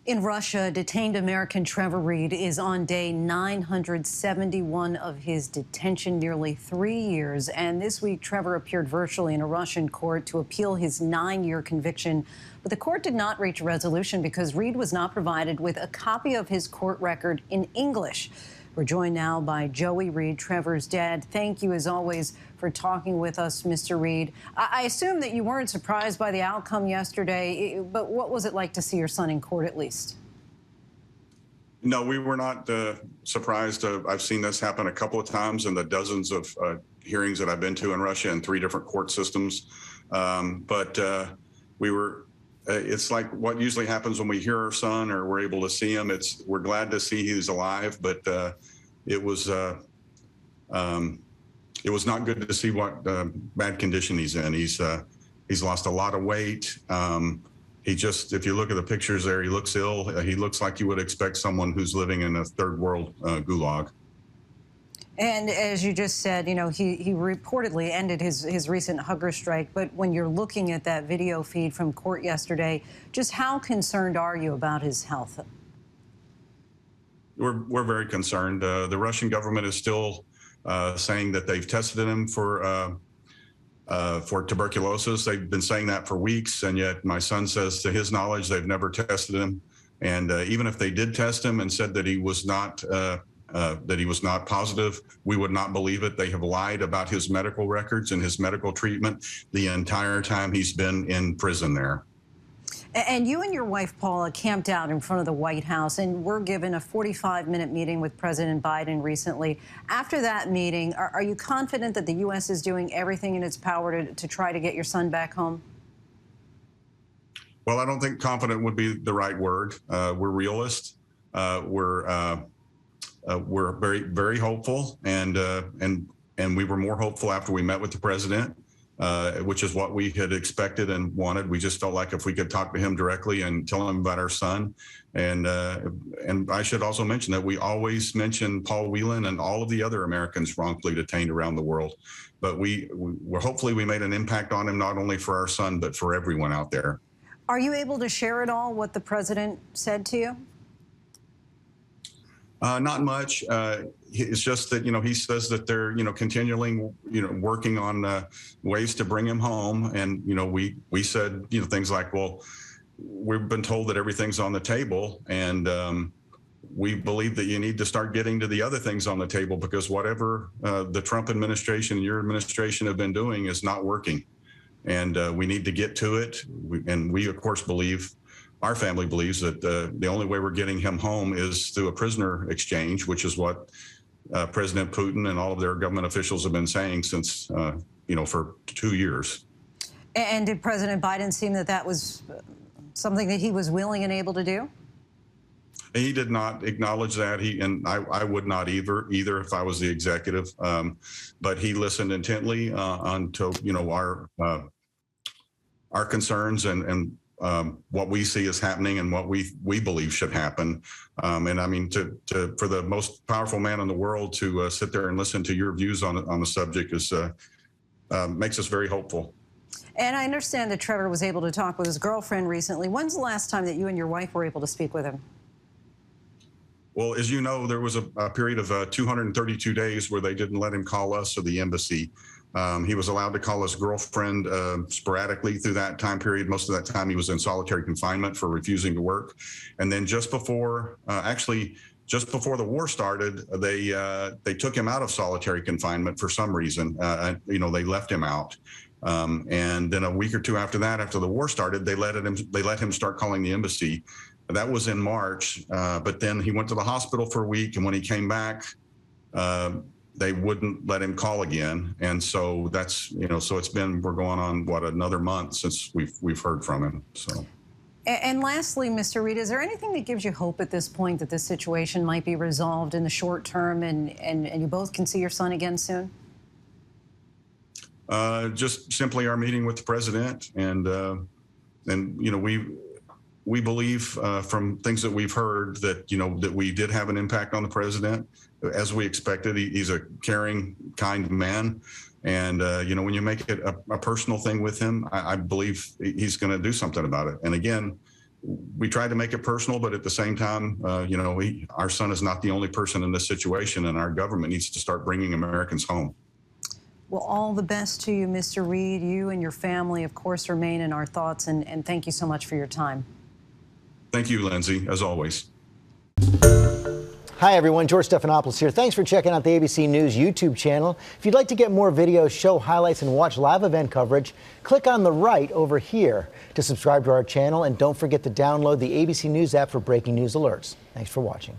In Russia, detained American Trevor Reed is on day 971 of his detention, nearly 3 years. And this week, Trevor appeared virtually in a Russian court to appeal his 9-year conviction. But the court did not reach a resolution because Reed was not provided with a copy of his court record in English. We're joined now by Joey Reed, Trevor's dad. Thank you, as always, for talking with us, Mr. Reed. I assume that you weren't surprised by the outcome yesterday, but what was it like to see your son in court, at least? No, we were not surprised. I've seen this happen a couple of times in the dozens of hearings that I've been to in Russia in 3 different court systems. It's like what usually happens when we hear our son or we're able to see him. We're glad to see he's alive, but it was not good to see what bad condition he's in. He's lost a lot of weight. If you look at the pictures there, he looks ill. He looks like you would expect someone who's living in a third world gulag. And as you just said, you know, he reportedly ended his recent hunger strike. But when you're looking at that video feed from court yesterday, just how concerned are you about his health? We're very concerned. The Russian government is still saying that they've tested him for tuberculosis. They've been saying that for weeks, and yet my son says, to his knowledge, they've never tested him. And even if they did test him and said that he was not positive, we would not believe it. They have lied about his medical records and his medical treatment the entire time he's been in prison there. And you and your wife, Paula, camped out in front of the White House and were given a 45-minute meeting with President Biden recently. After that meeting, are you confident that the U.S. is doing everything in its power to try to get your son back home? Well, I don't think confident would be the right word. We're realists. We're very, very hopeful, and we were more hopeful after we met with the president, which is what we had expected and wanted. We just felt like if we could talk to him directly and tell him about our son, and I should also mention that we always mention Paul Whelan and all of the other Americans wrongfully detained around the world, but we're hopefully we made an impact on him, not only for our son but for everyone out there. Are you able to share at all what the president said to you? Not much. It's just that, he says that they're, continually, working on ways to bring him home. And, we said, things like, well, we've been told that everything's on the table. And we believe that you need to start getting to the other things on the table, because whatever the Trump administration and your administration have been doing is not working. And we need to get to it. We, of course, our family believes that the only way we're getting him home is through a prisoner exchange, which is what President Putin and all of their government officials have been saying since, for 2 years. And did President Biden seem that was something that he was willing and able to do? He did not acknowledge that. I would not either if I was the executive. But he listened intently to our concerns and what we see is happening and what we believe should happen. And I mean, for the most powerful man in the world to sit there and listen to your views on the subject makes us very hopeful. And I understand that Trevor was able to talk with his girlfriend recently. When's the last time that you and your wife were able to speak with him? Well, as you know, there was a period of 232 days where they didn't let him call us or the embassy. He was allowed to call his girlfriend sporadically through that time period. Most of that time he was in solitary confinement for refusing to work. And then just before the war started, they took him out of solitary confinement for some reason. They left him out. And then a week or two after that, after the war started, they let him start calling the embassy. That was in March. But then he went to the hospital for a week, and when he came back, they wouldn't let him call again. And so that's, we're going on, another month since we've heard from him, so. And lastly, Mr. Reed, is there anything that gives you hope at this point that this situation might be resolved in the short term and you both can see your son again soon? Just simply our meeting with the president, and we believe from things that we've heard that, that we did have an impact on the president. As we expected, he's a caring, kind man. And, when you make it a personal thing with him, I believe he's going to do something about it. And again, we tried to make it personal, but at the same time, our son is not the only person in this situation, and our government needs to start bringing Americans home. Well, all the best to you, Mr. Reed. You and your family, of course, remain in our thoughts, and thank you so much for your time. Thank you, Linsey, as always. Hi, everyone. George Stephanopoulos here. Thanks for checking out the ABC News YouTube channel. If you'd like to get more videos, show highlights, and watch live event coverage, click on the right over here to subscribe to our channel. And don't forget to download the ABC News app for breaking news alerts. Thanks for watching.